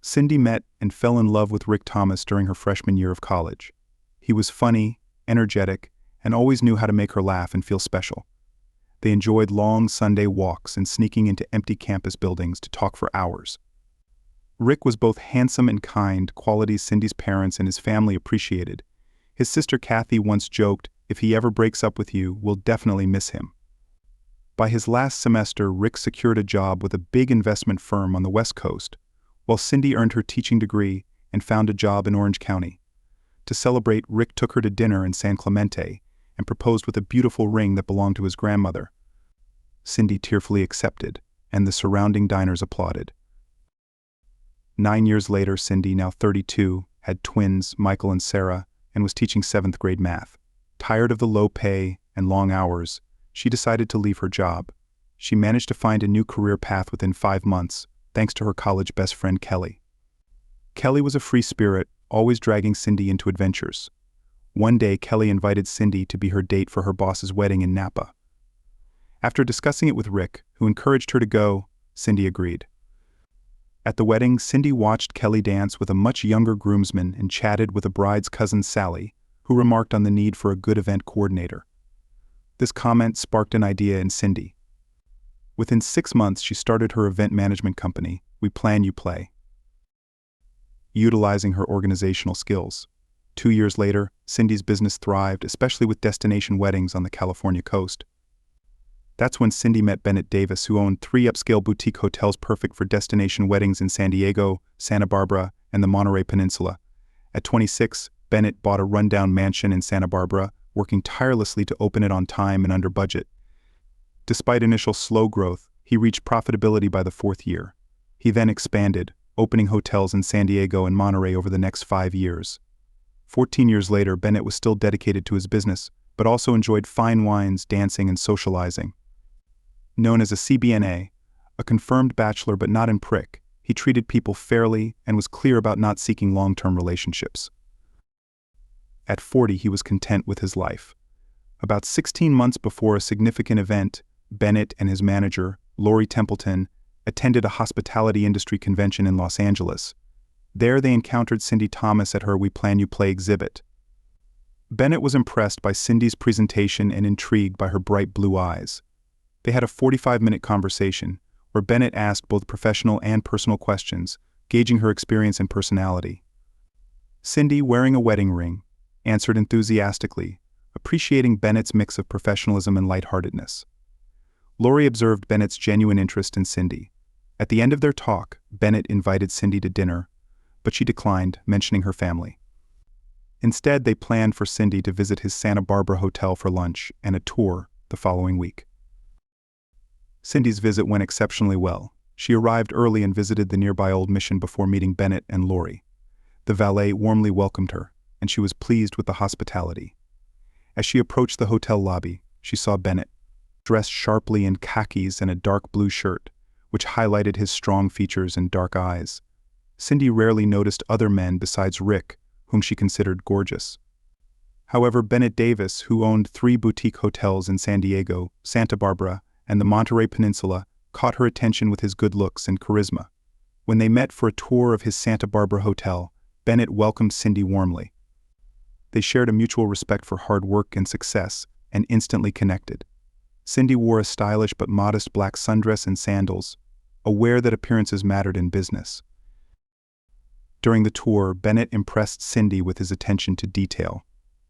Cindy met and fell in love with Rick Thomas during her freshman year of college. He was funny, energetic, and always knew how to make her laugh and feel special. They enjoyed long Sunday walks and sneaking into empty campus buildings to talk for hours. Rick was both handsome and kind, qualities Cindy's parents and his family appreciated. His sister Kathy once joked, "If he ever breaks up with you, we'll definitely miss him." By his last semester, Rick secured a job with a big investment firm on the West Coast, while Cindy earned her teaching degree and found a job in Orange County. To celebrate, Rick took her to dinner in San Clemente and proposed with a beautiful ring that belonged to his grandmother. Cindy tearfully accepted, and the surrounding diners applauded. 9 years later, Cindy, now 32, had twins, Michael and Sarah, and was teaching 7th grade math. Tired of the low pay and long hours, she decided to leave her job. She managed to find a new career path within 5 months, thanks to her college best friend Kelly. Kelly was a free spirit, always dragging Cindy into adventures. One day, Kelly invited Cindy to be her date for her boss's wedding in Napa. After discussing it with Rick, who encouraged her to go, Cindy agreed. At the wedding, Cindy watched Kelly dance with a much younger groomsman and chatted with the bride's cousin Sally, who remarked on the need for a good event coordinator. This comment sparked an idea in Cindy. Within 6 months, she started her event management company, We Plan You Play. Utilizing her organizational skills, 2 years later, Cindy's business thrived, especially with destination weddings on the California coast. That's when Cindy met Bennett Davis, who owned 3 upscale boutique hotels perfect for destination weddings in San Diego, Santa Barbara, and the Monterey Peninsula. At 26, Bennett bought a rundown mansion in Santa Barbara, working tirelessly to open it on time and under budget. Despite initial slow growth, he reached profitability by the 4th year. He then expanded, opening hotels in San Diego and Monterey over the next 5 years. 14 years later, Bennett was still dedicated to his business, but also enjoyed fine wines, dancing, and socializing. Known as a CBNA, a confirmed bachelor but not in prick, he treated people fairly and was clear about not seeking long-term relationships. At 40, he was content with his life. About 16 months before a significant event, Bennett and his manager, Lori Templeton, attended a hospitality industry convention in Los Angeles. There they encountered Cindy Thomas at her We Plan You Play exhibit. Bennett was impressed by Cindy's presentation and intrigued by her bright blue eyes. They had a 45-minute conversation, where Bennett asked both professional and personal questions, gauging her experience and personality. Cindy, wearing a wedding ring, answered enthusiastically, appreciating Bennett's mix of professionalism and lightheartedness. Lori observed Bennett's genuine interest in Cindy. At the end of their talk, Bennett invited Cindy to dinner, but she declined, mentioning her family. Instead, they planned for Cindy to visit his Santa Barbara hotel for lunch and a tour the following week. Cindy's visit went exceptionally well. She arrived early and visited the nearby Old Mission before meeting Bennett and Lori. The valet warmly welcomed her, and she was pleased with the hospitality. As she approached the hotel lobby, she saw Bennett, dressed sharply in khakis and a dark blue shirt, which highlighted his strong features and dark eyes. Cindy rarely noticed other men besides Rick, whom she considered gorgeous. However, Bennett Davis, who owned 3 boutique hotels in San Diego, Santa Barbara, and the Monterey Peninsula, caught her attention with his good looks and charisma. When they met for a tour of his Santa Barbara hotel, Bennett welcomed Cindy warmly. They shared a mutual respect for hard work and success, and instantly connected. Cindy wore a stylish but modest black sundress and sandals, aware that appearances mattered in business. During the tour, Bennett impressed Cindy with his attention to detail.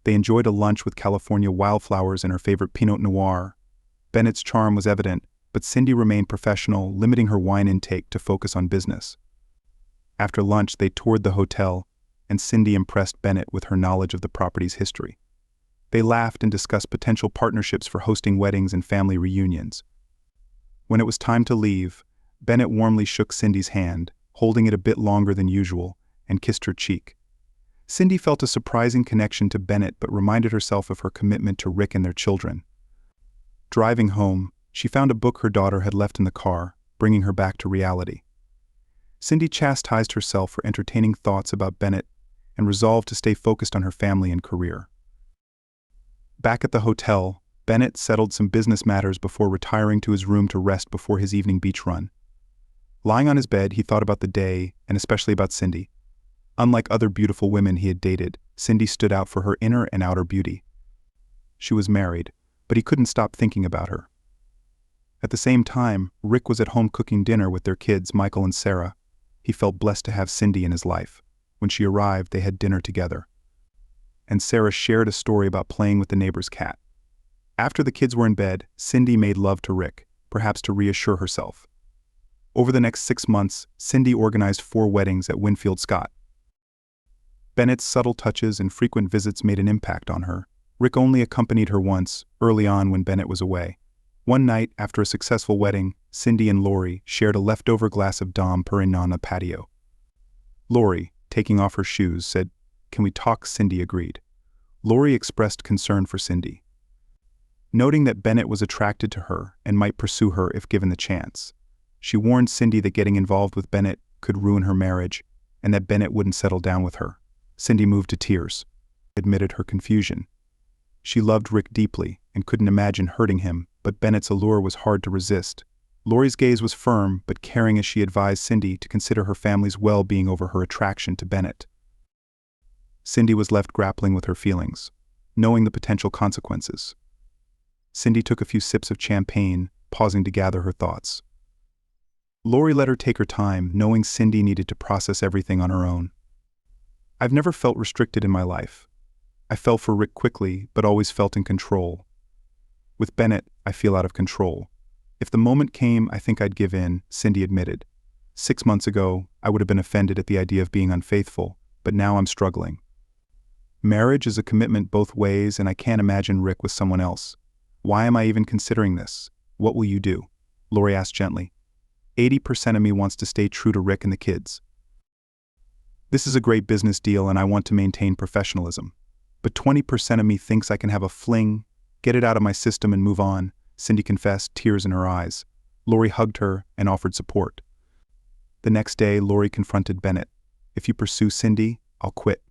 They enjoyed a lunch with California wildflowers and her favorite Pinot Noir. Bennett's charm was evident, but Cindy remained professional, limiting her wine intake to focus on business. After lunch, they toured the hotel, and Cindy impressed Bennett with her knowledge of the property's history. They laughed and discussed potential partnerships for hosting weddings and family reunions. When it was time to leave, Bennett warmly shook Cindy's hand, holding it a bit longer than usual, and kissed her cheek. Cindy felt a surprising connection to Bennett but reminded herself of her commitment to Rick and their children. Driving home, she found a book her daughter had left in the car, bringing her back to reality. Cindy chastised herself for entertaining thoughts about Bennett and resolved to stay focused on her family and career. Back at the hotel, Bennett settled some business matters before retiring to his room to rest before his evening beach run. Lying on his bed, he thought about the day, and especially about Cindy. Unlike other beautiful women he had dated, Cindy stood out for her inner and outer beauty. She was married, but he couldn't stop thinking about her. At the same time, Rick was at home cooking dinner with their kids, Michael and Sarah. He felt blessed to have Cindy in his life. When she arrived, they had dinner together. And Sarah shared a story about playing with the neighbor's cat. After the kids were in bed, Cindy made love to Rick, perhaps to reassure herself. Over the next 6 months, Cindy organized 4 weddings at Winfield Scott. Bennett's subtle touches and frequent visits made an impact on her. Rick only accompanied her once, early on when Bennett was away. One night, after a successful wedding, Cindy and Lori shared a leftover glass of Dom Perignon on the patio. Lori, taking off her shoes, said, "Can we talk?" Cindy agreed. Lori expressed concern for Cindy, noting that Bennett was attracted to her and might pursue her if given the chance. She warned Cindy that getting involved with Bennett could ruin her marriage and that Bennett wouldn't settle down with her. Cindy moved to tears, admitted her confusion. She loved Rick deeply and couldn't imagine hurting him, but Bennett's allure was hard to resist. Lori's gaze was firm but caring as she advised Cindy to consider her family's well-being over her attraction to Bennett. Cindy was left grappling with her feelings, knowing the potential consequences. Cindy took a few sips of champagne, pausing to gather her thoughts. Lori let her take her time, knowing Cindy needed to process everything on her own. "I've never felt restricted in my life. I fell for Rick quickly, but always felt in control. With Bennett, I feel out of control. If the moment came, I think I'd give in," Cindy admitted. 6 months ago, I would have been offended at the idea of being unfaithful, but now I'm struggling. Marriage is a commitment both ways, and I can't imagine Rick with someone else. Why am I even considering this? What will you do? Lori asked gently. 80% of me wants to stay true to Rick and the kids. This is a great business deal and I want to maintain professionalism. But 20% of me thinks I can have a fling, get it out of my system and move on, Cindy confessed, tears in her eyes. Lori hugged her and offered support. The next day, Lori confronted Bennett. "If you pursue Cindy, I'll quit.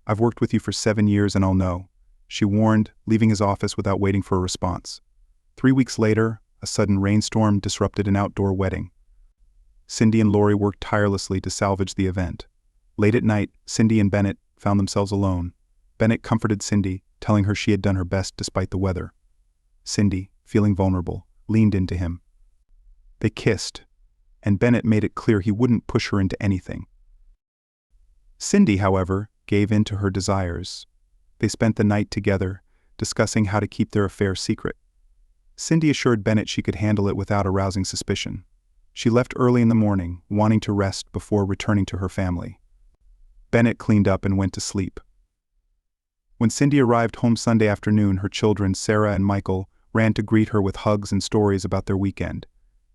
I've worked with you for 7 years and I'll know," she warned, leaving his office without waiting for a response. 3 weeks later, a sudden rainstorm disrupted an outdoor wedding. Cindy and Lori worked tirelessly to salvage the event. Late at night, Cindy and Bennett found themselves alone. Bennett comforted Cindy, telling her she had done her best despite the weather. Cindy, feeling vulnerable, leaned into him. They kissed, and Bennett made it clear he wouldn't push her into anything. Cindy, however, gave in to her desires. They spent the night together, discussing how to keep their affair secret. Cindy assured Bennett she could handle it without arousing suspicion. She left early in the morning, wanting to rest before returning to her family. Bennett cleaned up and went to sleep. When Cindy arrived home Sunday afternoon, her children, Sarah and Michael, ran to greet her with hugs and stories about their weekend.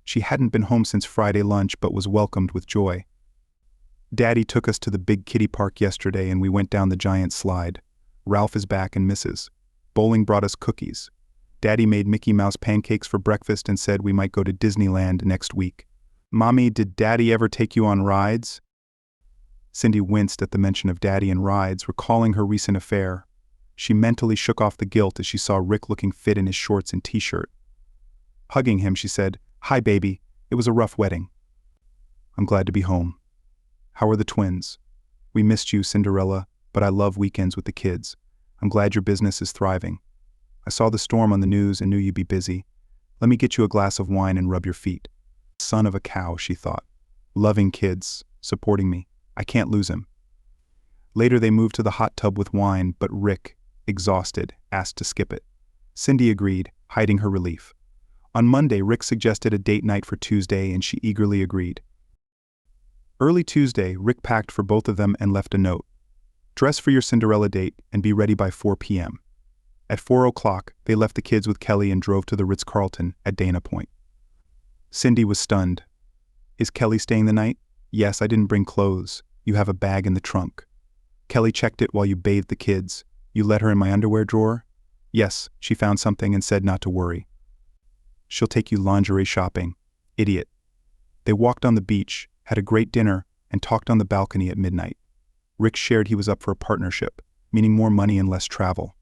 She hadn't been home since Friday lunch but was welcomed with joy. "Daddy took us to the big kiddie park yesterday and we went down the giant slide. Ralph is back and Mrs. Bowling brought us cookies. Daddy made Mickey Mouse pancakes for breakfast and said we might go to Disneyland next week. Mommy, did Daddy ever take you on rides?" Cindy winced at the mention of Daddy and rides, recalling her recent affair. She mentally shook off the guilt as she saw Rick looking fit in his shorts and t-shirt. Hugging him, she said, "Hi, baby. It was a rough wedding. I'm glad to be home. How are the twins? We missed you, Cinderella, but I love weekends with the kids. I'm glad your business is thriving. I saw the storm on the news and knew you'd be busy. Let me get you a glass of wine and rub your feet." Son of a cow, she thought. Loving kids, supporting me. I can't lose him. Later they moved to the hot tub with wine, but Rick, exhausted, asked to skip it. Cindy agreed, hiding her relief. On Monday, Rick suggested a date night for Tuesday and she eagerly agreed. Early Tuesday, Rick packed for both of them and left a note. "Dress for your Cinderella date and be ready by 4 p.m. At 4 o'clock, they left the kids with Kelly and drove to the Ritz-Carlton at Dana Point. Cindy was stunned. "Is Kelly staying the night?" "Yes, I didn't bring clothes. You have a bag in the trunk." "Kelly checked it while you bathed the kids. You let her in my underwear drawer?" "Yes, she found something and said not to worry." "She'll take you lingerie shopping." "Idiot." They walked on the beach, had a great dinner, and talked on the balcony at midnight. Rick shared he was up for a partnership, meaning more money and less travel.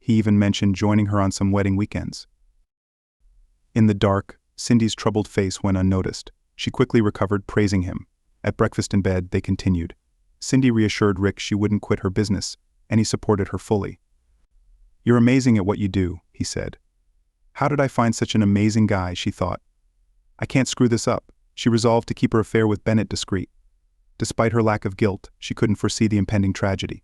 He even mentioned joining her on some wedding weekends. In the dark, Cindy's troubled face went unnoticed. She quickly recovered, praising him. At breakfast in bed, they continued. Cindy reassured Rick she wouldn't quit her business, and he supported her fully. "You're amazing at what you do," he said. "How did I find such an amazing guy?" she thought. "I can't screw this up." She resolved to keep her affair with Bennett discreet. Despite her lack of guilt, she couldn't foresee the impending tragedy.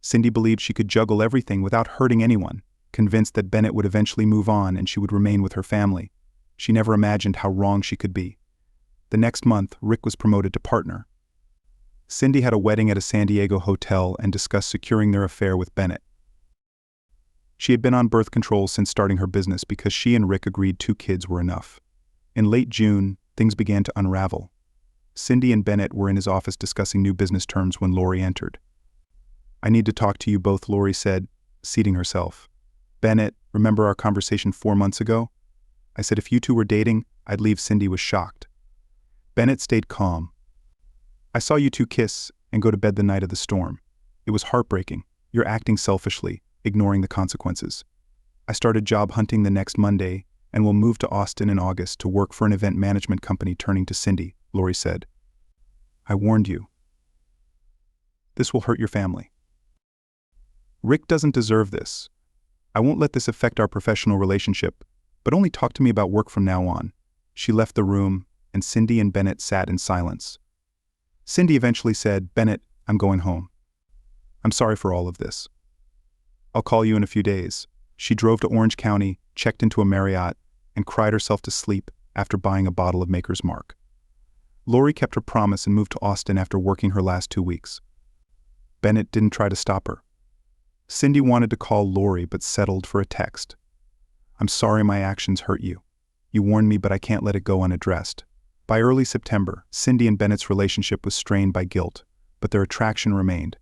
Cindy believed she could juggle everything without hurting anyone, convinced that Bennett would eventually move on and she would remain with her family. She never imagined how wrong she could be. The next month, Rick was promoted to partner. Cindy had a wedding at a San Diego hotel and discussed securing their affair with Bennett. She had been on birth control since starting her business because she and Rick agreed 2 kids were enough. In late June, things began to unravel. Cindy and Bennett were in his office discussing new business terms when Lori entered. "I need to talk to you both," Lori said, seating herself. "Bennett, remember our conversation 4 months ago? I said if you two were dating, I'd leave." Cindy was shocked. Bennett stayed calm. "I saw you two kiss and go to bed the night of the storm. It was heartbreaking. You're acting selfishly, ignoring the consequences. I started job hunting the next Monday and will move to Austin in August to work for an event management company." Turning to Cindy, Lori said, "I warned you. This will hurt your family. Rick doesn't deserve this. I won't let this affect our professional relationship, but only talk to me about work from now on." She left the room, and Cindy and Bennett sat in silence. Cindy eventually said, "Bennett, I'm going home. I'm sorry for all of this. I'll call you in a few days." She drove to Orange County, checked into a Marriott, and cried herself to sleep after buying a bottle of Maker's Mark. Lori kept her promise and moved to Austin after working her last 2 weeks. Bennett didn't try to stop her. Cindy wanted to call Lori but settled for a text. "I'm sorry my actions hurt you. You warned me, but I can't let it go unaddressed." By early September, Cindy and Bennett's relationship was strained by guilt, but their attraction remained.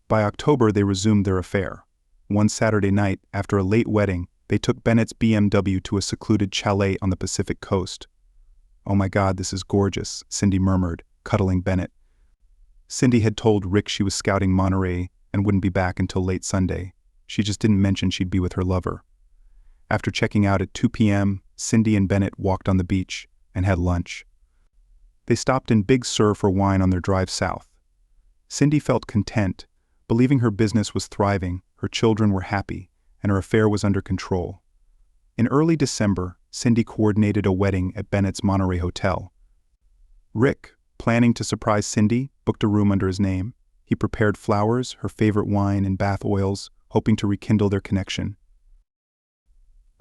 By October, they resumed their affair. One Saturday night, after a late wedding, they took Bennett's BMW to a secluded chalet on the Pacific coast. "Oh my God, this is gorgeous," Cindy murmured, cuddling Bennett. Cindy had told Rick she was scouting Monterey and wouldn't be back until late Sunday. She just didn't mention she'd be with her lover. After checking out at 2 p.m., Cindy and Bennett walked on the beach and had lunch. They stopped in Big Sur for wine on their drive south. Cindy felt content, believing her business was thriving, her children were happy, and her affair was under control. In early December, Cindy coordinated a wedding at Bennett's Monterey Hotel. Rick, planning to surprise Cindy, booked a room under his name. He prepared flowers, her favorite wine, and bath oils, hoping to rekindle their connection.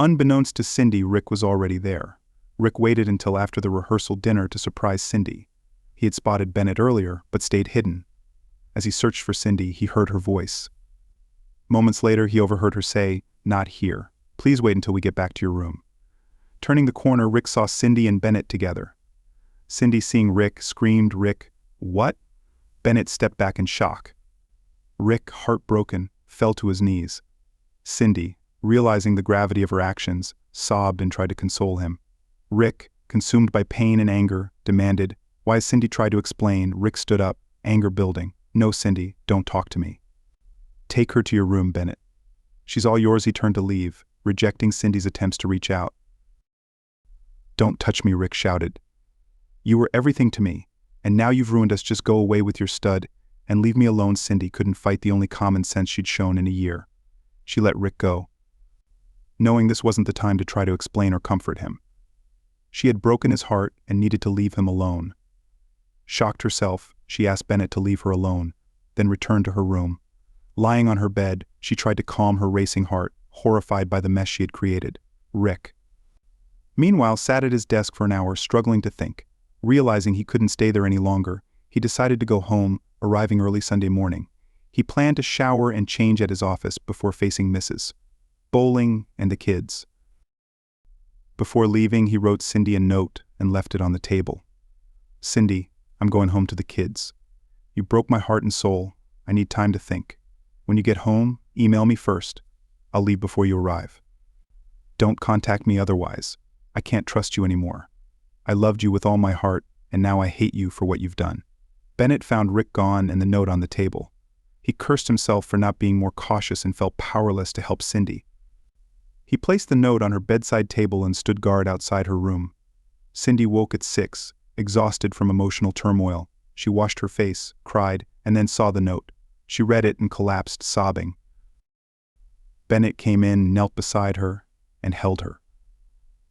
Unbeknownst to Cindy, Rick was already there. Rick waited until after the rehearsal dinner to surprise Cindy. He had spotted Bennett earlier, but stayed hidden. As he searched for Cindy, he heard her voice. Moments later, he overheard her say, "Not here. Please wait until we get back to your room." Turning the corner, Rick saw Cindy and Bennett together. Cindy, seeing Rick, screamed, "Rick, what?" Bennett stepped back in shock. Rick, heartbroken, fell to his knees. Cindy, realizing the gravity of her actions, sobbed and tried to console him. Rick, consumed by pain and anger, demanded, "Why?" As Cindy tried to explain, Rick stood up, anger building. "No, Cindy, don't talk to me. Take her to your room, Bennett. She's all yours." He turned to leave, rejecting Cindy's attempts to reach out. "Don't touch me," Rick shouted. "You were everything to me, and now you've ruined us. Just go away with your stud and leave me alone." Cindy couldn't fight the only common sense she'd shown in a year. She let Rick go, knowing this wasn't the time to try to explain or comfort him. She had broken his heart and needed to leave him alone. Shocked herself, she asked Bennett to leave her alone, then returned to her room. Lying on her bed, she tried to calm her racing heart, horrified by the mess she had created. Rick, meanwhile, sat at his desk for an hour, struggling to think. Realizing he couldn't stay there any longer, he decided to go home, arriving early Sunday morning. He planned to shower and change at his office before facing Mrs. Bowling and the kids. Before leaving, he wrote Cindy a note and left it on the table. "Cindy, I'm going home to the kids. You broke my heart and soul. I need time to think. When you get home, email me first. I'll leave before you arrive. Don't contact me otherwise. I can't trust you anymore. I loved you with all my heart, and now I hate you for what you've done." Bennett found Rick gone and the note on the table. He cursed himself for not being more cautious and felt powerless to help Cindy. He placed the note on her bedside table and stood guard outside her room. Cindy woke at 6, exhausted from emotional turmoil. She washed her face, cried, and then saw the note. She read it and collapsed, sobbing. Bennett came in, knelt beside her, and held her.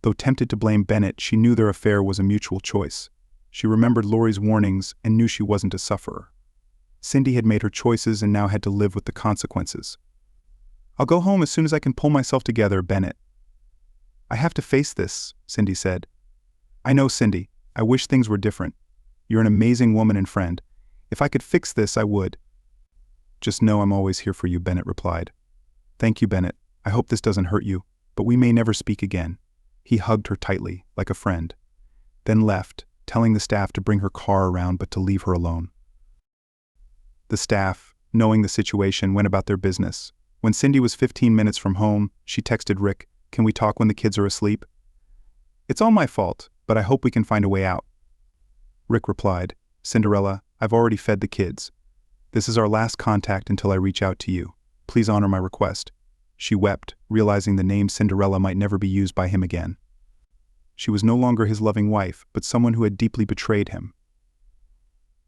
Though tempted to blame Bennett, she knew their affair was a mutual choice. She remembered Lori's warnings and knew she wasn't a sufferer. Cindy had made her choices and now had to live with the consequences. "I'll go home as soon as I can pull myself together, Bennett." "I have to face this," Cindy said. "I know, Cindy. I wish things were different. You're an amazing woman and friend. If I could fix this, I would." "Just know I'm always here for you," Bennett replied. "Thank you, Bennett. I hope this doesn't hurt you, but we may never speak again." He hugged her tightly, like a friend, then left, telling the staff to bring her car around but to leave her alone. The staff, knowing the situation, went about their business. When Cindy was 15 minutes from home, she texted Rick, "Can we talk when the kids are asleep?" "It's all my fault, but I hope we can find a way out." Rick replied, "Cinderella, I've already fed the kids. This is our last contact until I reach out to you. Please honor my request." She wept, realizing the name Cinderella might never be used by him again. She was no longer his loving wife, but someone who had deeply betrayed him.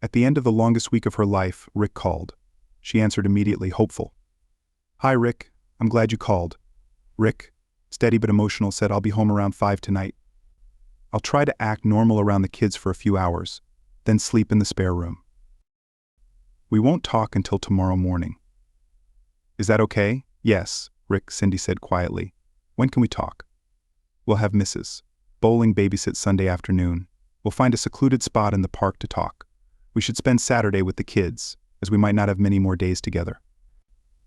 At the end of the longest week of her life, Rick called. She answered immediately, hopeful. "Hi, Rick. I'm glad you called." Rick, steady but emotional, said, "I'll be home around 5 tonight. I'll try to act normal around the kids for a few hours, then sleep in the spare room. We won't talk until tomorrow morning." "Is that okay?" "Yes, Rick," Cindy said quietly. "When can we talk?" "We'll have Mrs. Bowling babysit Sunday afternoon. We'll find a secluded spot in the park to talk. We should spend Saturday with the kids, as we might not have many more days together."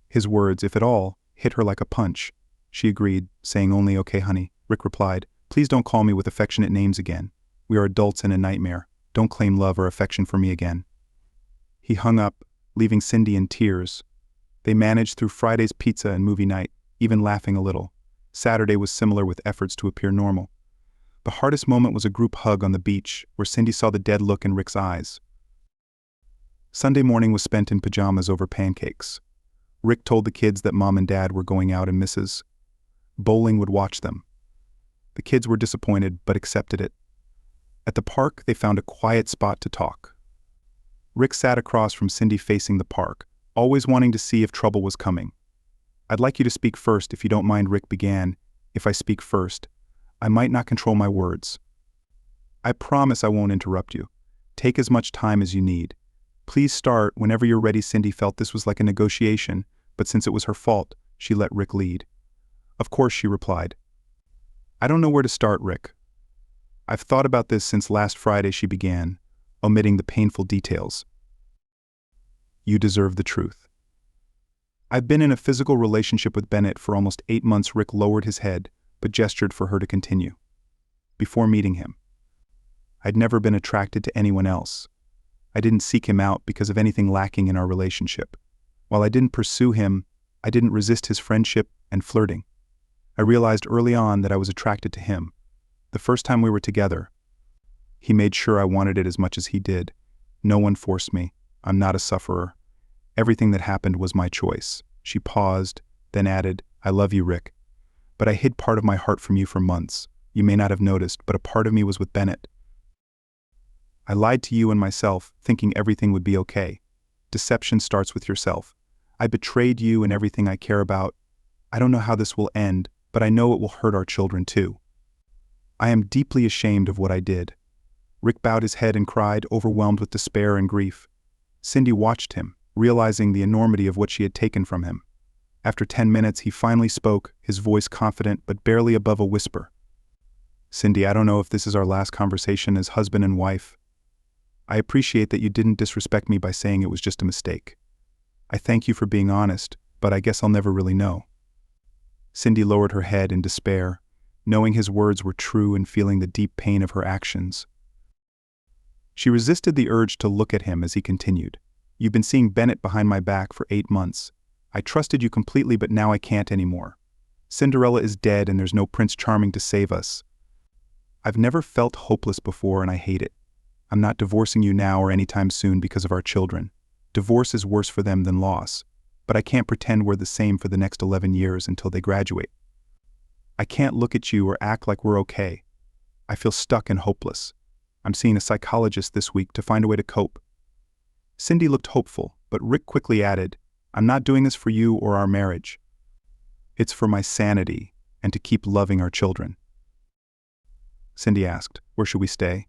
His words, if at all, hit her like a punch. She agreed, saying only, "Okay, honey." Rick replied, "Please don't call me with affectionate names again. We are adults in a nightmare. Don't claim love or affection for me again." He hung up, leaving Cindy in tears. They managed through Friday's pizza and movie night, even laughing a little. Saturday was similar, with efforts to appear normal. The hardest moment was a group hug on the beach, where Cindy saw the dead look in Rick's eyes. Sunday morning was spent in pajamas over pancakes. Rick told the kids that Mom and Dad were going out and Mrs. Bowling would watch them. The kids were disappointed, but accepted it. At the park, they found a quiet spot to talk. Rick sat across from Cindy, facing the park, always wanting to see if trouble was coming. "I'd like you to speak first, if you don't mind," Rick began. "If I speak first, I might not control my words." "I promise I won't interrupt you. Take as much time as you need. Please start whenever you're ready." Cindy felt this was like a negotiation, but since it was her fault, she let Rick lead. "Of course," she replied. "I don't know where to start, Rick. I've thought about this since last Friday," she began, omitting the painful details. "You deserve the truth. I've been in a physical relationship with Bennett for almost 8 months." Rick lowered his head, but gestured for her to continue. "Before meeting him, I'd never been attracted to anyone else. I didn't seek him out because of anything lacking in our relationship. While I didn't pursue him, I didn't resist his friendship and flirting. I realized early on that I was attracted to him. The first time we were together, he made sure I wanted it as much as he did. No one forced me. I'm not a sufferer. Everything that happened was my choice." She paused, then added, "I love you, Rick. But I hid part of my heart from you for months. You may not have noticed, but a part of me was with Bennett. I lied to you and myself, thinking everything would be okay. Deception starts with yourself. I betrayed you and everything I care about. I don't know how this will end, but I know it will hurt our children too. I am deeply ashamed of what I did." Rick bowed his head and cried, overwhelmed with despair and grief. Cindy watched him, realizing the enormity of what she had taken from him. After 10 minutes, he finally spoke, his voice confident but barely above a whisper. "Cindy, I don't know if this is our last conversation as husband and wife. I appreciate that you didn't disrespect me by saying it was just a mistake. I thank you for being honest, but I guess I'll never really know." Cindy lowered her head in despair, knowing his words were true and feeling the deep pain of her actions. She resisted the urge to look at him as he continued. "You've been seeing Bennett behind my back for 8 months. I trusted you completely, but now I can't anymore. Cinderella is dead and there's no Prince Charming to save us. I've never felt hopeless before and I hate it. I'm not divorcing you now or anytime soon because of our children. Divorce is worse for them than loss, but I can't pretend we're the same for the next 11 years until they graduate. I can't look at you or act like we're okay. I feel stuck and hopeless. I'm seeing a psychologist this week to find a way to cope." Cindy looked hopeful, but Rick quickly added, "I'm not doing this for you or our marriage. It's for my sanity and to keep loving our children." Cindy asked, "Where should we stay?"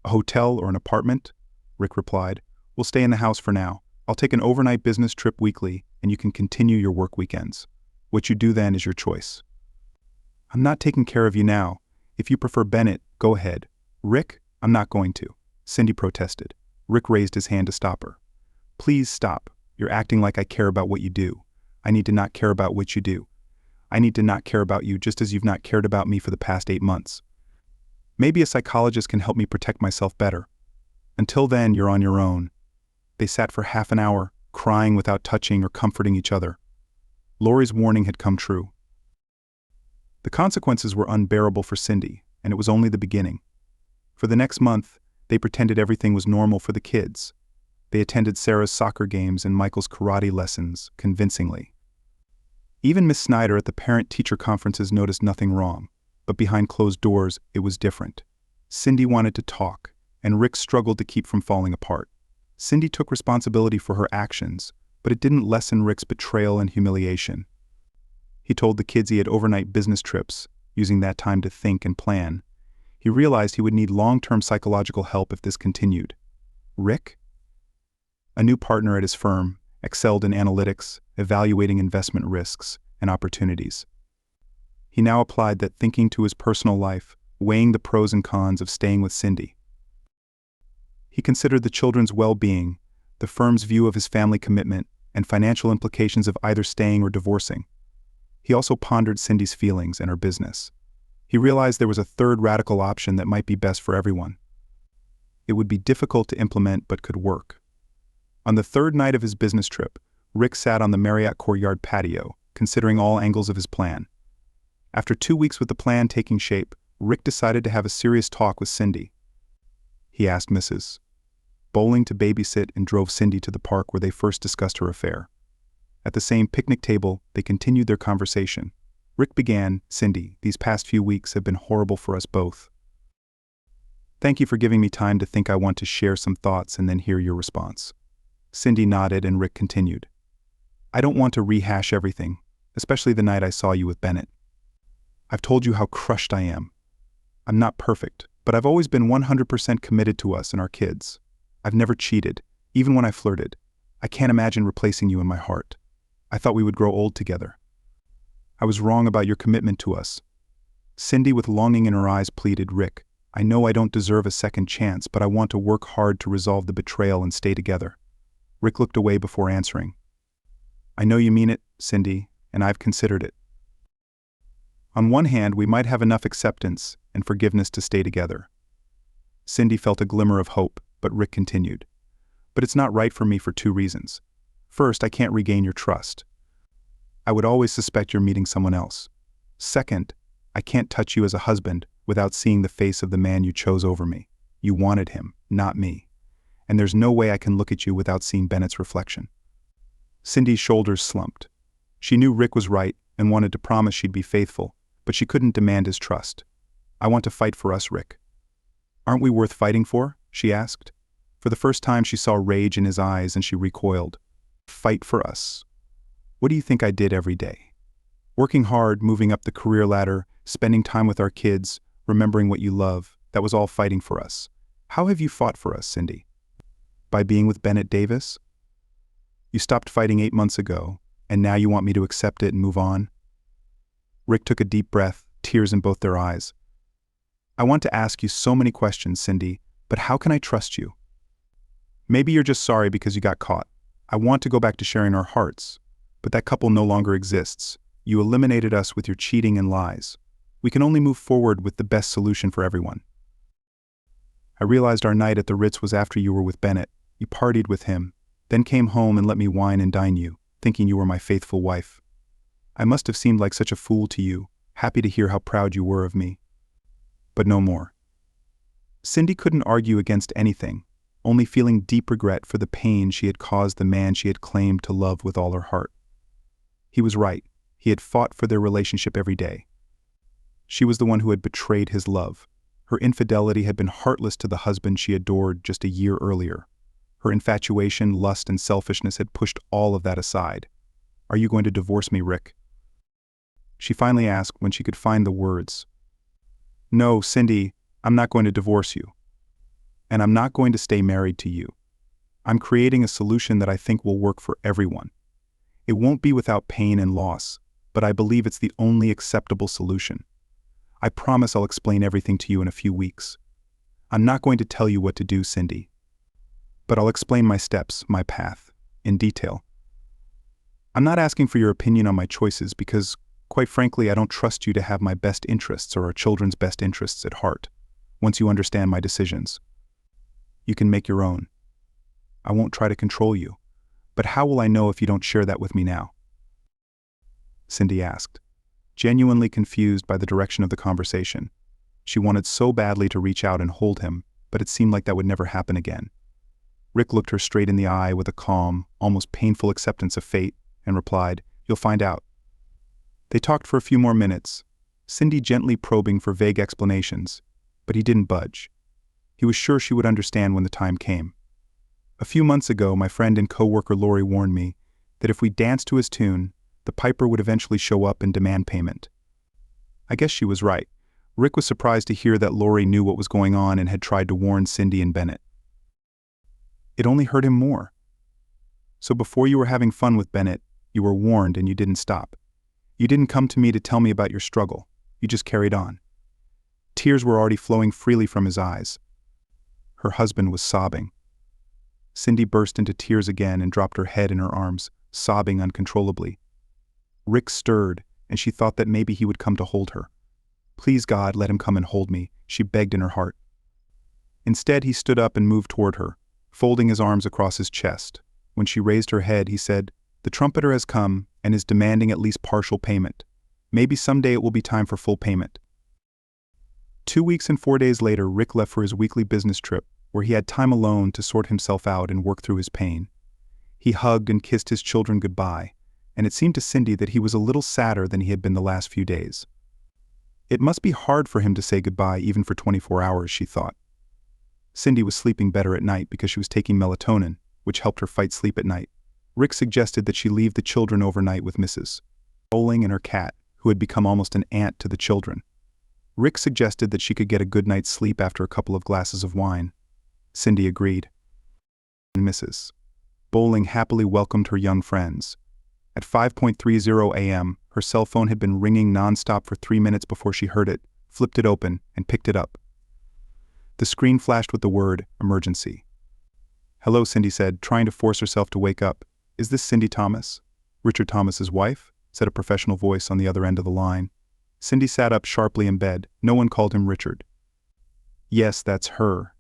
"A hotel or an apartment?" Rick replied, "We'll stay in the house for now. I'll take an overnight business trip weekly, and you can continue your work weekends. What you do then is your choice." "I'm not taking care of you now. If you prefer Bennett, go ahead." "Rick, I'm not going to," Cindy protested. Rick raised his hand to stop her. "Please stop. You're acting like I care about what you do. I need to not care about what you do. I need to not care about you just as you've not cared about me for the past 8 months. Maybe a psychologist can help me protect myself better. Until then, you're on your own." They sat for half an hour, crying without touching or comforting each other. Lori's warning had come true. The consequences were unbearable for Cindy, and it was only the beginning. For the next month, they pretended everything was normal for the kids. They attended Sarah's soccer games and Michael's karate lessons, convincingly. Even Miss Snyder at the parent-teacher conferences noticed nothing wrong, but behind closed doors, it was different. Cindy wanted to talk, and Rick struggled to keep from falling apart. Cindy took responsibility for her actions, but it didn't lessen Rick's betrayal and humiliation. He told the kids he had overnight business trips, using that time to think and plan. He realized he would need long-term psychological help if this continued. Rick? A new partner at his firm, excelled in analytics, evaluating investment risks and opportunities. He now applied that thinking to his personal life, weighing the pros and cons of staying with Cindy. He considered the children's well-being, the firm's view of his family commitment, and financial implications of either staying or divorcing. He also pondered Cindy's feelings and her business. He realized there was a third radical option that might be best for everyone. It would be difficult to implement but could work. On the third night of his business trip, Rick sat on the Marriott Courtyard patio, considering all angles of his plan. After 2 weeks with the plan taking shape, Rick decided to have a serious talk with Cindy. He asked Mrs. Bowling to babysit and drove Cindy to the park where they first discussed her affair. At the same picnic table, they continued their conversation. Rick began, "Cindy, these past few weeks have been horrible for us both. Thank you for giving me time to think. I want to share some thoughts and then hear your response." Cindy nodded and Rick continued. "I don't want to rehash everything, especially the night I saw you with Bennett. I've told you how crushed I am. I'm not perfect, but I've always been 100% committed to us and our kids. I've never cheated, even when I flirted. I can't imagine replacing you in my heart. I thought we would grow old together. I was wrong about your commitment to us." Cindy, with longing in her eyes, pleaded, "Rick, I know I don't deserve a second chance, but I want to work hard to resolve the betrayal and stay together." Rick looked away before answering. "I know you mean it, Cindy, and I've considered it. On one hand, we might have enough acceptance and forgiveness to stay together." Cindy felt a glimmer of hope, but Rick continued. "But it's not right for me for 2 reasons. First, I can't regain your trust. I would always suspect you're meeting someone else. Second, I can't touch you as a husband without seeing the face of the man you chose over me. You wanted him, not me. And there's no way I can look at you without seeing Bennett's reflection." Cindy's shoulders slumped. She knew Rick was right and wanted to promise she'd be faithful, but she couldn't demand his trust. "I want to fight for us, Rick." "Aren't we worth fighting for?" she asked. For the first time she saw rage in his eyes and she recoiled. "Fight for us? What do you think I did every day? Working hard, moving up the career ladder, spending time with our kids, remembering what you love, that was all fighting for us. How have you fought for us, Cindy? By being with Bennett Davis? You stopped fighting 8 months ago, and now you want me to accept it and move on?" Rick took a deep breath, tears in both their eyes. "I want to ask you so many questions, Cindy, but how can I trust you? Maybe you're just sorry because you got caught. I want to go back to sharing our hearts, but that couple no longer exists. You eliminated us with your cheating and lies. We can only move forward with the best solution for everyone. I realized our night at the Ritz was after you were with Bennett. You partied with him, then came home and let me wine and dine you, thinking you were my faithful wife. I must have seemed like such a fool to you, happy to hear how proud you were of me. But no more." Cindy couldn't argue against anything, only feeling deep regret for the pain she had caused the man she had claimed to love with all her heart. He was right. He had fought for their relationship every day. She was the one who had betrayed his love. Her infidelity had been heartless to the husband she adored just a year earlier. Her infatuation, lust, and selfishness had pushed all of that aside. "Are you going to divorce me, Rick?" She finally asked when she could find the words. "No, Cindy, I'm not going to divorce you. And I'm not going to stay married to you. I'm creating a solution that I think will work for everyone. It won't be without pain and loss, but I believe it's the only acceptable solution. I promise I'll explain everything to you in a few weeks. I'm not going to tell you what to do, Cindy. But I'll explain my steps, my path, in detail. I'm not asking for your opinion on my choices because, quite frankly, I don't trust you to have my best interests or our children's best interests at heart. Once you understand my decisions, you can make your own. I won't try to control you, but how will I know if you don't share that with me now?" Cindy asked, genuinely confused by the direction of the conversation. She wanted so badly to reach out and hold him, but it seemed like that would never happen again. Rick looked her straight in the eye with a calm, almost painful acceptance of fate, and replied, "You'll find out." They talked for a few more minutes, Cindy gently probing for vague explanations, but he didn't budge. He was sure she would understand when the time came. "A few months ago, my friend and co-worker Lori warned me that if we danced to his tune, the piper would eventually show up and demand payment." I guess she was right. Rick was surprised to hear that Lori knew what was going on and had tried to warn Cindy and Bennett. It only hurt him more. "So before you were having fun with Bennett, you were warned and you didn't stop. You didn't come to me to tell me about your struggle. You just carried on." Tears were already flowing freely from his eyes. Her husband was sobbing. Cindy burst into tears again and dropped her head in her arms, sobbing uncontrollably. Rick stirred, and she thought that maybe he would come to hold her. "Please, God, let him come and hold me," she begged in her heart. Instead, he stood up and moved toward her, folding his arms across his chest. When she raised her head, he said, "The trumpeter has come and is demanding at least partial payment. Maybe someday it will be time for full payment." 2 weeks and 4 days later, Rick left for his weekly business trip, where he had time alone to sort himself out and work through his pain. He hugged and kissed his children goodbye, and it seemed to Cindy that he was a little sadder than he had been the last few days. It must be hard for him to say goodbye even for 24 hours, she thought. Cindy was sleeping better at night because she was taking melatonin, which helped her fight sleep at night. Rick suggested that she leave the children overnight with Mrs. Bowling and her cat, who had become almost an aunt to the children. Rick suggested that she could get a good night's sleep after a couple of glasses of wine. Cindy agreed. Mrs. Bowling happily welcomed her young friends. At 5:30 a.m., her cell phone had been ringing nonstop for 3 minutes before she heard it, flipped it open, and picked it up. The screen flashed with the word, "Emergency." "Hello," Cindy said, trying to force herself to wake up. "Is this Cindy Thomas?" "Richard Thomas's wife?" said a professional voice on the other end of the line. Cindy sat up sharply in bed. No one called him Richard. "Yes, that's her.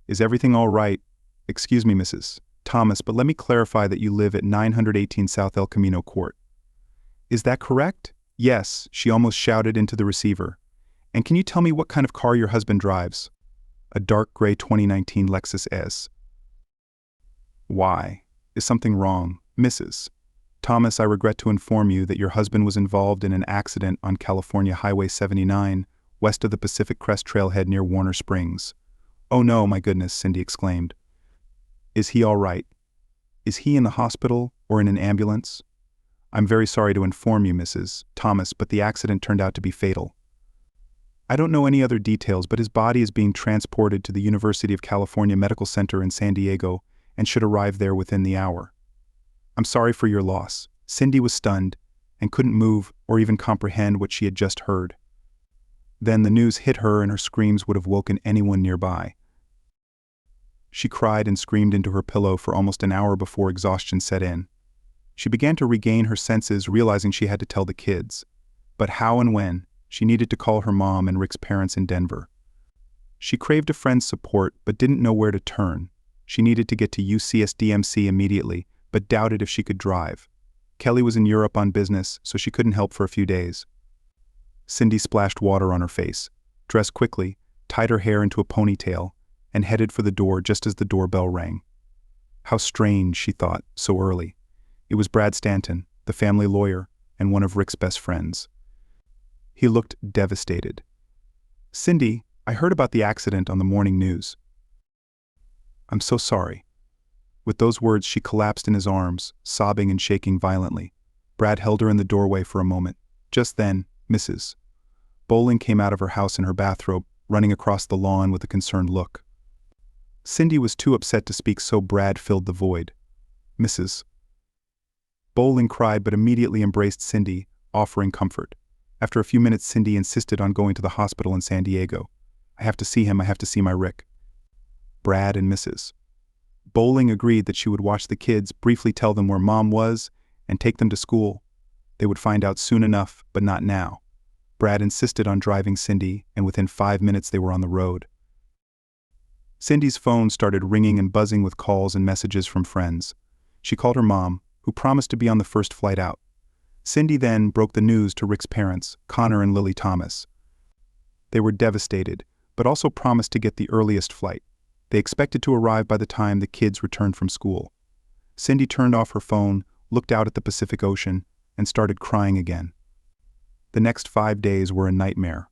Is everything all right? Excuse me, Mrs. Thomas, but let me clarify that you live at 918 South El Camino Court." "Is that correct?" "Yes," she almost shouted into the receiver. "And can you tell me what kind of car your husband drives?" "A dark gray 2019 Lexus S." "Why? Is something wrong, Mrs. Thomas? I regret to inform you that your husband was involved in an accident on California Highway 79, west of the Pacific Crest Trailhead near Warner Springs." "Oh no, my goodness," Cindy exclaimed. "Is he all right? Is he in the hospital or in an ambulance?" "I'm very sorry to inform you, Mrs. Thomas, but the accident turned out to be fatal. I don't know any other details, but his body is being transported to the University of California Medical Center in San Diego and should arrive there within the hour." "I'm sorry for your loss." Cindy was stunned and couldn't move or even comprehend what she had just heard. Then the news hit her and her screams would have woken anyone nearby. She cried and screamed into her pillow for almost an hour before exhaustion set in. She began to regain her senses, realizing she had to tell the kids. But how and when? She needed to call her mom and Rick's parents in Denver. She craved a friend's support but didn't know where to turn. She needed to get to UCSDMC immediately, but doubted if she could drive. Kelly was in Europe on business, so she couldn't help for a few days. Cindy splashed water on her face, dressed quickly, tied her hair into a ponytail, and headed for the door just as the doorbell rang. How strange, she thought, so early. It was Brad Stanton, the family lawyer, and one of Rick's best friends. He looked devastated. "Cindy, I heard about the accident on the morning news. I'm so sorry. With those words, she collapsed in his arms, sobbing and shaking violently. Brad held her in the doorway for a moment. Just then, Mrs. Bowling came out of her house in her bathrobe, running across the lawn with a concerned look. Cindy was too upset to speak, so Brad filled the void. Mrs. Bowling cried but immediately embraced Cindy, offering comfort. After a few minutes, Cindy insisted on going to the hospital in San Diego. I have to see him, I have to see my Rick. Brad and Mrs. Bowling agreed that she would watch the kids, briefly tell them where Mom was, and take them to school. They would find out soon enough, but not now. Brad insisted on driving Cindy, and within 5 minutes they were on the road. Cindy's phone started ringing and buzzing with calls and messages from friends. She called her mom, who promised to be on the first flight out. Cindy then broke the news to Rick's parents, Connor and Lily Thomas. They were devastated, but also promised to get the earliest flight. They expected to arrive by the time the kids returned from school. Cindy turned off her phone, looked out at the Pacific Ocean, and started crying again. The next 5 days were a nightmare.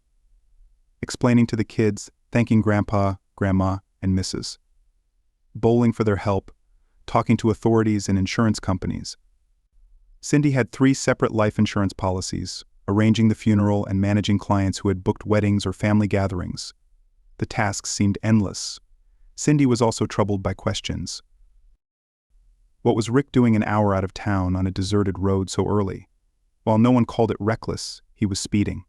Explaining to the kids, thanking Grandpa, Grandma, and Mrs. Bowling for their help, talking to authorities and insurance companies. Cindy had 3 separate life insurance policies, arranging the funeral and managing clients who had booked weddings or family gatherings. The tasks seemed endless. Cindy was also troubled by questions. What was Rick doing an hour out of town on a deserted road so early? While no one called it reckless, he was speeding.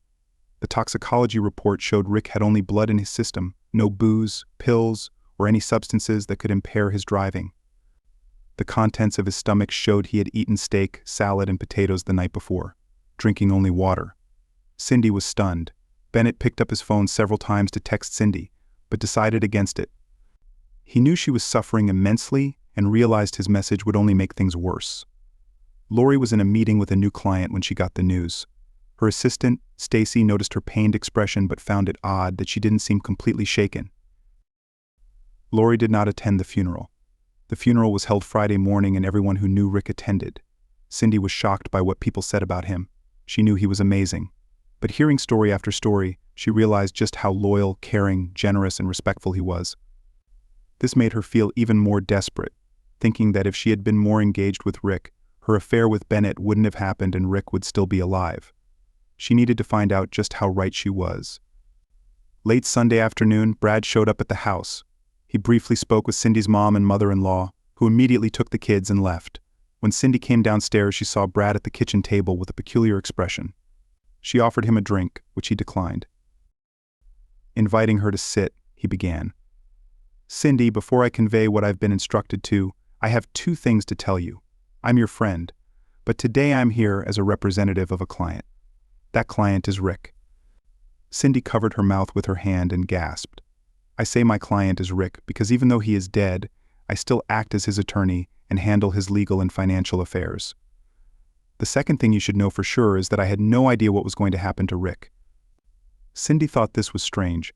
The toxicology report showed Rick had only blood in his system, no booze, pills, or any substances that could impair his driving. The contents of his stomach showed he had eaten steak, salad, and potatoes the night before, drinking only water. Cindy was stunned. Bennett picked up his phone several times to text Cindy, but decided against it. He knew she was suffering immensely and realized his message would only make things worse. Lori was in a meeting with a new client when she got the news. Her assistant, Stacy, noticed her pained expression but found it odd that she didn't seem completely shaken. Lori did not attend the funeral. The funeral was held Friday morning and everyone who knew Rick attended. Cindy was shocked by what people said about him. She knew he was amazing. But hearing story after story, she realized just how loyal, caring, generous, and respectful he was. This made her feel even more desperate, thinking that if she had been more engaged with Rick, her affair with Bennett wouldn't have happened and Rick would still be alive. She needed to find out just how right she was. Late Sunday afternoon, Brad showed up at the house. He briefly spoke with Cindy's mom and mother-in-law, who immediately took the kids and left. When Cindy came downstairs, she saw Brad at the kitchen table with a peculiar expression. She offered him a drink, which he declined. Inviting her to sit, he began. Cindy, before I convey what I've been instructed to, I have 2 things to tell you. I'm your friend, but today I'm here as a representative of a client. That client is Rick. Cindy covered her mouth with her hand and gasped. I say my client is Rick because even though he is dead, I still act as his attorney and handle his legal and financial affairs. The second thing you should know for sure is that I had no idea what was going to happen to Rick. Cindy thought this was strange.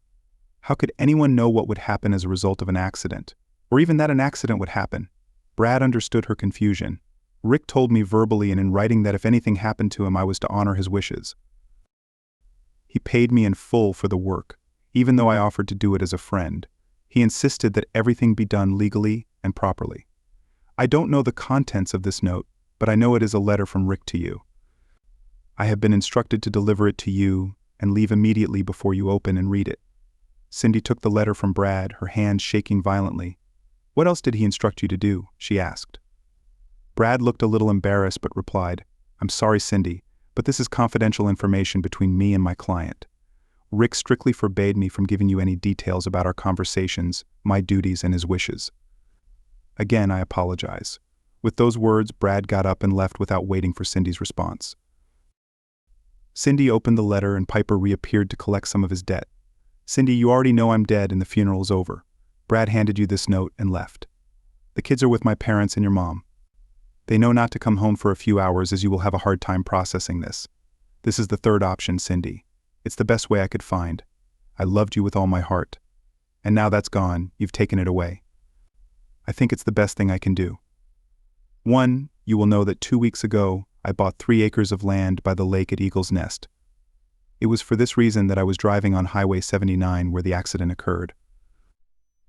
How could anyone know what would happen as a result of an accident? Or even that an accident would happen? Brad understood her confusion. Rick told me verbally and in writing that if anything happened to him, I was to honor his wishes. He paid me in full for the work, even though I offered to do it as a friend. He insisted that everything be done legally and properly. I don't know the contents of this note, but I know it is a letter from Rick to you. I have been instructed to deliver it to you and leave immediately before you open and read it. Cindy took the letter from Brad, her hands shaking violently. What else did he instruct you to do? She asked. Brad looked a little embarrassed but replied, I'm sorry, Cindy, but this is confidential information between me and my client. Rick strictly forbade me from giving you any details about our conversations, my duties, and his wishes. Again, I apologize. With those words, Brad got up and left without waiting for Cindy's response. Cindy opened the letter and Piper reappeared to collect some of his debt. Cindy, you already know I'm dead and the funeral is over. Brad handed you this note and left. The kids are with my parents and your mom. They know not to come home for a few hours as you will have a hard time processing this. This is the third option, Cindy. It's the best way I could find. I loved you with all my heart. And now that's gone, you've taken it away. I think it's the best thing I can do. 1, you will know that 2 weeks ago, I bought 3 acres of land by the lake at Eagle's Nest. It was for this reason that I was driving on Highway 79 where the accident occurred.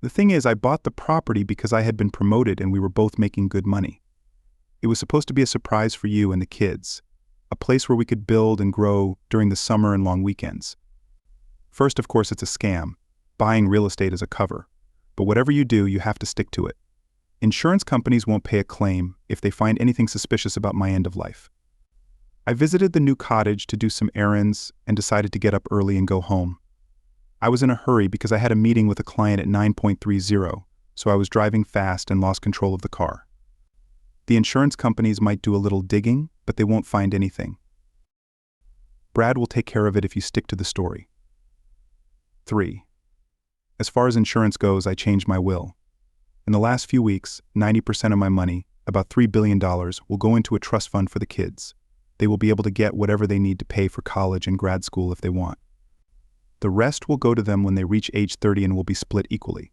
The thing is, I bought the property because I had been promoted and we were both making good money. It was supposed to be a surprise for you and the kids, a place where we could build and grow during the summer and long weekends. First, of course, it's a scam. Buying real estate is a cover. But whatever you do, you have to stick to it. Insurance companies won't pay a claim if they find anything suspicious about my end of life. I visited the new cottage to do some errands and decided to get up early and go home. I was in a hurry because I had a meeting with a client at 9:30, so I was driving fast and lost control of the car. The insurance companies might do a little digging, but they won't find anything. Brad will take care of it if you stick to the story. 3. As far as insurance goes, I changed my will. In the last few weeks, 90% of my money, about $3 billion, will go into a trust fund for the kids. They will be able to get whatever they need to pay for college and grad school if they want. The rest will go to them when they reach age 30 and will be split equally.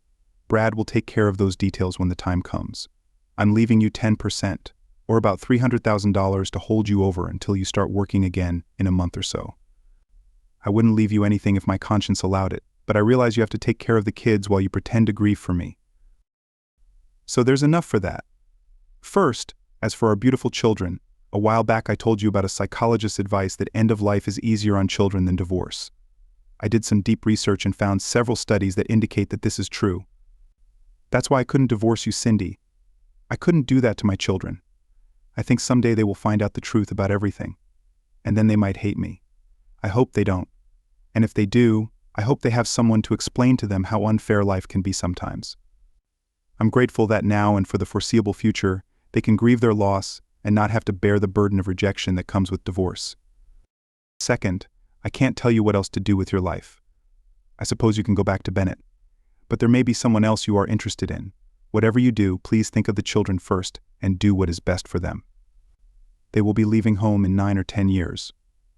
Brad will take care of those details when the time comes. I'm leaving you 10%, or about $300,000 to hold you over until you start working again in a month or so. I wouldn't leave you anything if my conscience allowed it, but I realize you have to take care of the kids while you pretend to grieve for me. So there's enough for that. First, as for our beautiful children, a while back I told you about a psychologist's advice that end of life is easier on children than divorce. I did some deep research and found several studies that indicate that this is true. That's why I couldn't divorce you, Cindy. I couldn't do that to my children. I think someday they will find out the truth about everything, and then they might hate me. I hope they don't. And if they do, I hope they have someone to explain to them how unfair life can be sometimes. I'm grateful that now and for the foreseeable future, they can grieve their loss and not have to bear the burden of rejection that comes with divorce. Second, I can't tell you what else to do with your life. I suppose you can go back to Bennett. But there may be someone else you are interested in. Whatever you do, please think of the children first and do what is best for them. They will be leaving home in 9 or 10 years,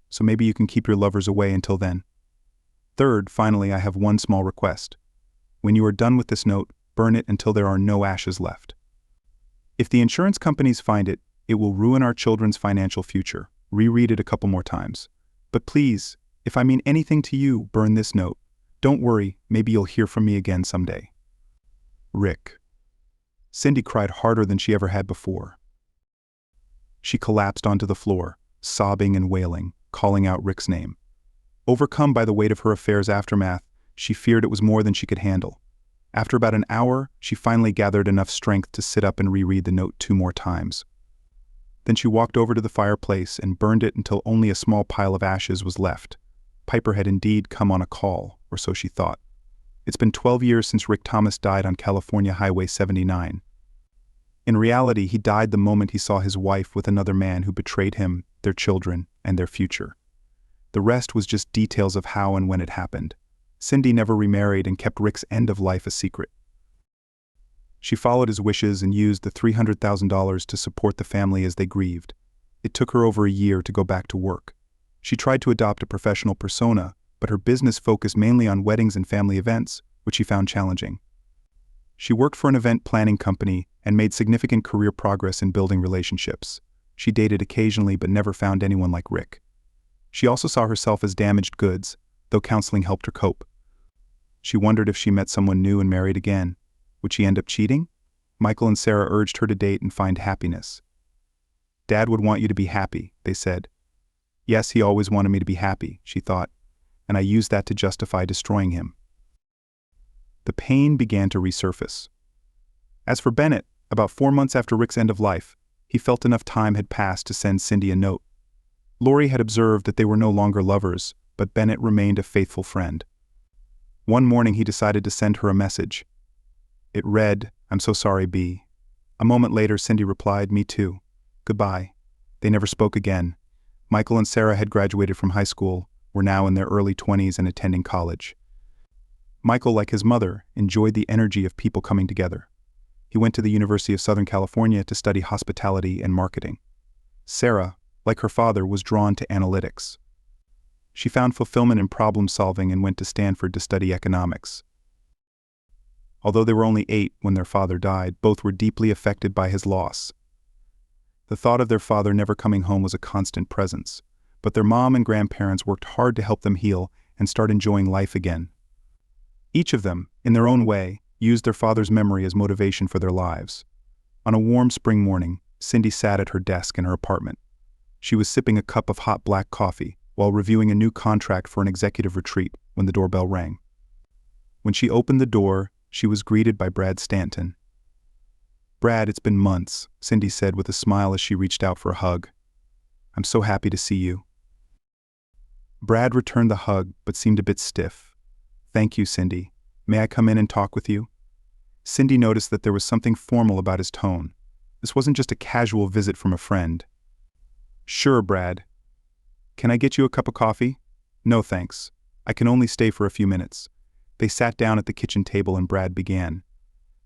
so maybe you can keep your lovers away until then. Third, finally, I have one small request. When you are done with this note, burn it until there are no ashes left. If the insurance companies find it, it will ruin our children's financial future. Reread it a couple more times. But please, if I mean anything to you, burn this note. Don't worry, maybe you'll hear from me again someday. Rick. Cindy cried harder than she ever had before. She collapsed onto the floor, sobbing and wailing, calling out Rick's name. Overcome by the weight of her affair's aftermath, she feared it was more than she could handle. After about an hour, she finally gathered enough strength to sit up and reread the note 2 more times. Then she walked over to the fireplace and burned it until only a small pile of ashes was left. Piper had indeed come on a call, or so she thought. It's been 12 years since Rick Thomas died on California Highway 79. In reality, he died the moment he saw his wife with another man who betrayed him, their children, and their future. The rest was just details of how and when it happened. Cindy never remarried and kept Rick's end of life a secret. She followed his wishes and used the $300,000 to support the family as they grieved. It took her over a year to go back to work. She tried to adopt a professional persona, but her business focused mainly on weddings and family events, which she found challenging. She worked for an event planning company and made significant career progress in building relationships. She dated occasionally but never found anyone like Rick. She also saw herself as damaged goods, though counseling helped her cope. She wondered if she met someone new and married again. Would she end up cheating? Michael and Sarah urged her to date and find happiness. Dad would want you to be happy, they said. Yes, he always wanted me to be happy, she thought, and I used that to justify destroying him. The pain began to resurface. As for Bennett, about 4 months after Rick's end of life, he felt enough time had passed to send Cindy a note. Lori had observed that they were no longer lovers, but Bennett remained a faithful friend. One morning he decided to send her a message. It read, "I'm so sorry, B." A moment later, Cindy replied, "Me too. Goodbye." They never spoke again. Michael and Sarah had graduated from high school, were now in their early 20s and attending college. Michael, like his mother, enjoyed the energy of people coming together. He went to the University of Southern California to study hospitality and marketing. Sarah, like her father, was drawn to analytics. She found fulfillment in problem solving and went to Stanford to study economics. Although they were only 8 when their father died, both were deeply affected by his loss. The thought of their father never coming home was a constant presence, but their mom and grandparents worked hard to help them heal and start enjoying life again. Each of them, in their own way, used their father's memory as motivation for their lives. On a warm spring morning, Cindy sat at her desk in her apartment. She was sipping a cup of hot black coffee while reviewing a new contract for an executive retreat when the doorbell rang. When she opened the door, she was greeted by Brad Stanton. "Brad, it's been months," Cindy said with a smile as she reached out for a hug. "I'm so happy to see you." Brad returned the hug but seemed a bit stiff. "Thank you, Cindy. May I come in and talk with you?" Cindy noticed that there was something formal about his tone. This wasn't just a casual visit from a friend. "Sure, Brad. Can I get you a cup of coffee?" "No, thanks. I can only stay for a few minutes." They sat down at the kitchen table and Brad began.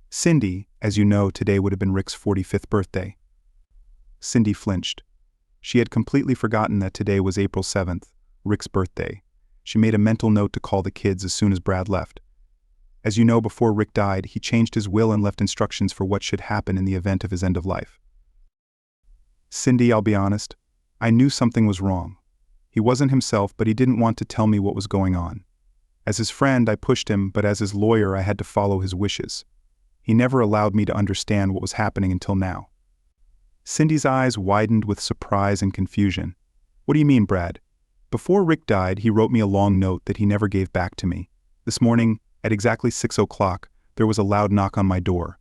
"Cindy, as you know, today would have been Rick's 45th birthday." Cindy flinched. She had completely forgotten that today was April 7th, Rick's birthday. She made a mental note to call the kids as soon as Brad left. As you know, before Rick died, he changed his will and left instructions for what should happen in the event of his end of life. "Cindy, I'll be honest. I knew something was wrong. He wasn't himself, but he didn't want to tell me what was going on. As his friend, I pushed him, but as his lawyer, I had to follow his wishes. He never allowed me to understand what was happening until now." Cindy's eyes widened with surprise and confusion. "What do you mean, Brad?" "Before Rick died, he wrote me a long note that he never gave back to me. This morning, at exactly 6 o'clock, there was a loud knock on my door.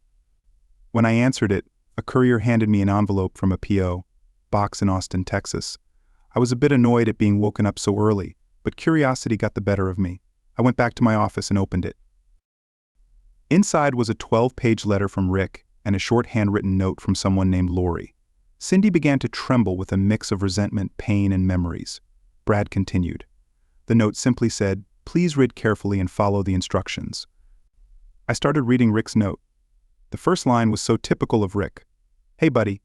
When I answered it, a courier handed me an envelope from a P.O. box in Austin, Texas. I was a bit annoyed at being woken up so early, but curiosity got the better of me. I went back to my office and opened it. Inside was a 12-page letter from Rick and a short handwritten note from someone named Lori. Cindy began to tremble with a mix of resentment, pain, and memories. Brad continued. The note simply said, "Please read carefully and follow the instructions." I started reading Rick's note. The first line was so typical of Rick. "Hey buddy,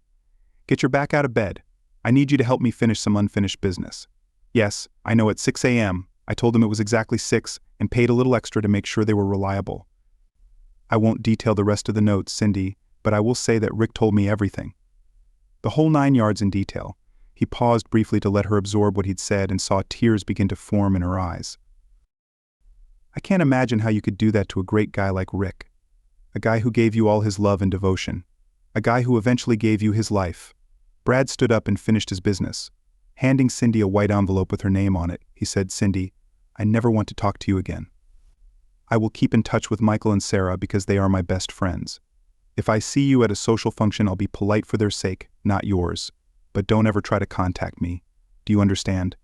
get your back out of bed. I need you to help me finish some unfinished business." Yes, I know, at 6 a.m., I told him it was exactly 6 and paid a little extra to make sure they were reliable. I won't detail the rest of the notes, Cindy, but I will say that Rick told me everything. The whole 9 yards in detail. He paused briefly to let her absorb what he'd said and saw tears begin to form in her eyes. "I can't imagine how you could do that to a great guy like Rick. A guy who gave you all his love and devotion. A guy who eventually gave you his life." Brad stood up and finished his business. Handing Cindy a white envelope with her name on it, he said, "Cindy, I never want to talk to you again. I will keep in touch with Michael and Sarah because they are my best friends. If I see you at a social function, I'll be polite for their sake, not yours. But don't ever try to contact me. Do you understand?"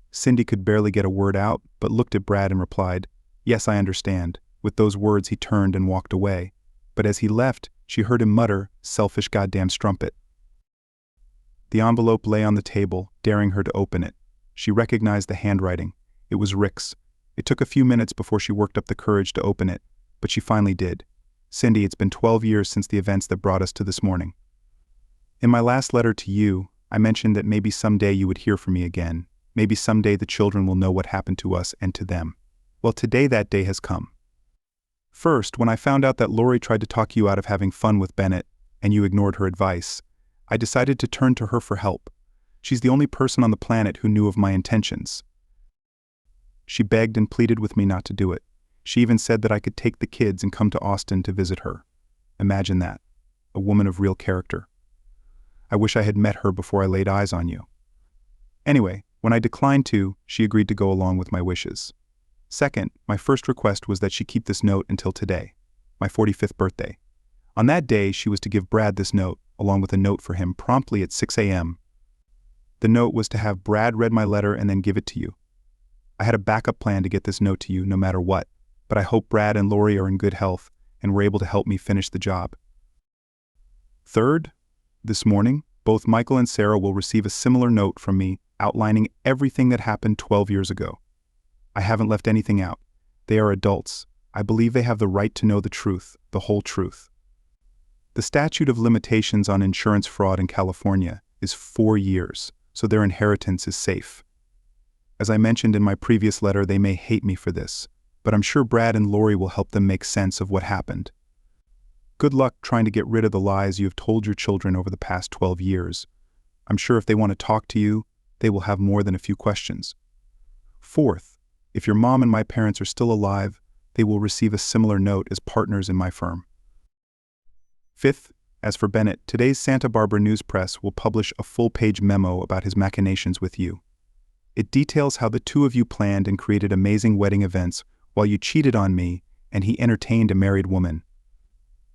Cindy could barely get a word out, but looked at Brad and replied, "Yes, I understand." With those words, he turned and walked away. But as he left, she heard him mutter, "Selfish goddamn strumpet." The envelope lay on the table, daring her to open it. She recognized the handwriting. It was Rick's. It took a few minutes before she worked up the courage to open it, but she finally did. "Cindy, it's been 12 years since the events that brought us to this morning. In my last letter to you, I mentioned that maybe someday you would hear from me again. Maybe someday the children will know what happened to us and to them. Well, today that day has come. First, when I found out that Lori tried to talk you out of having fun with Bennett, and you ignored her advice, I decided to turn to her for help. She's the only person on the planet who knew of my intentions. She begged and pleaded with me not to do it. She even said that I could take the kids and come to Austin to visit her. Imagine that. A woman of real character. I wish I had met her before I laid eyes on you. Anyway, when I declined to, she agreed to go along with my wishes. Second, my first request was that she keep this note until today, my 45th birthday. On that day, she was to give Brad this note, along with a note for him promptly at 6 a.m. The note was to have Brad read my letter and then give it to you. I had a backup plan to get this note to you no matter what, but I hope Brad and Lori are in good health and were able to help me finish the job. Third, this morning, both Michael and Sarah will receive a similar note from me outlining everything that happened 12 years ago. I haven't left anything out. They are adults. I believe they have the right to know the truth, the whole truth. The statute of limitations on insurance fraud in California is 4 years, so their inheritance is safe. As I mentioned in my previous letter, they may hate me for this, but I'm sure Brad and Lori will help them make sense of what happened. Good luck trying to get rid of the lies you have told your children over the past 12 years. I'm sure if they want to talk to you, they will have more than a few questions. Fourth, if your mom and my parents are still alive, they will receive a similar note as partners in my firm. Fifth, as for Bennett, today's Santa Barbara News Press will publish a full-page memo about his machinations with you. It details how the two of you planned and created amazing wedding events while you cheated on me and he entertained a married woman.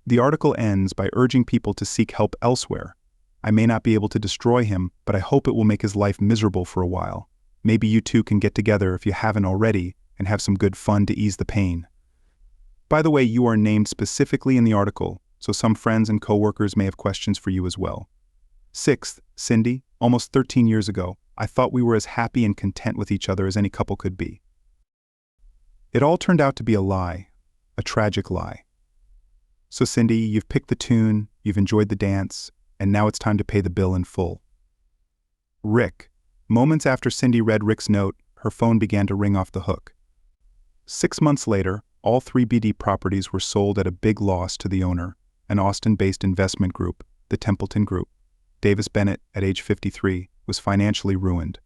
The article ends by urging people to seek help elsewhere. I may not be able to destroy him, but I hope it will make his life miserable for a while. Maybe you two can get together if you haven't already and have some good fun to ease the pain. By the way, you are named specifically in the article, so some friends and coworkers may have questions for you as well. Sixth, Cindy, almost 13 years ago, I thought we were as happy and content with each other as any couple could be. It all turned out to be a lie, a tragic lie. So Cindy, you've picked the tune, you've enjoyed the dance, and now it's time to pay the bill in full. Rick. Moments after Cindy read Rick's note, her phone began to ring off the hook. 6 months later, all 3 BD properties were sold at a big loss to the owner, an Austin-based investment group, the Templeton Group. Davis Bennett, at age 53, was financially ruined.